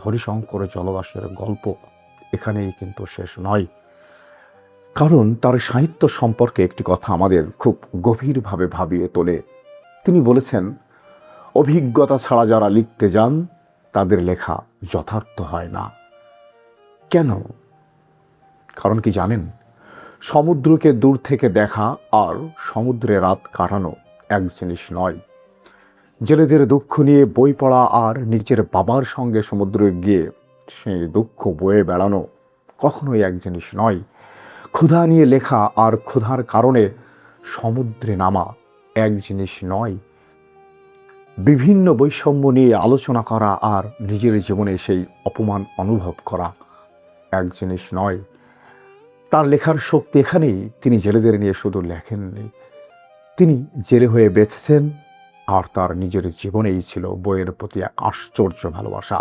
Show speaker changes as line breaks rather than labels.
হরিশঙ্কর জলদাসের গল্প এখানেই কিন্তু শেষ নয়, কারণ তার সাহিত্য সম্পর্কে একটি কথা আমাদের খুব গভীরভাবে ভাবিয়ে তোলে। তিনি বলেছেন, অভিজ্ঞতা ছাড়া যারা লিখতে যান তাদের লেখা যথার্থ হয় না। কেন? কারণ কি জানেন? সমুদ্রকে দূর থেকে দেখা আর সমুদ্রে রাত কাটানো এক জিনিস নয়। জেলেদের দুঃখ নিয়ে বই পড়া আর নিজের বাবার সঙ্গে সমুদ্রে গিয়ে সেই দুঃখ বয়ে বেড়ানো কখনোই এক জিনিস নয়। ক্ষুধা নিয়ে লেখা আর ক্ষুধার কারণে সমুদ্রে নামা এক জিনিস নয়। বিভিন্ন বৈষম্য নিয়ে আলোচনা করা আর নিজের জীবনে সেই অপমান অনুভব করা এক জিনিস নয়। তার লেখার শক্তি এখানেই, তিনি জেলেদের নিয়ে শুধু লেখেননি, তিনি জেলে হয়ে বেঁচেছেন আর তার নিজের জীবনেই ছিল বইয়ের প্রতি এক আশ্চর্য ভালোবাসা।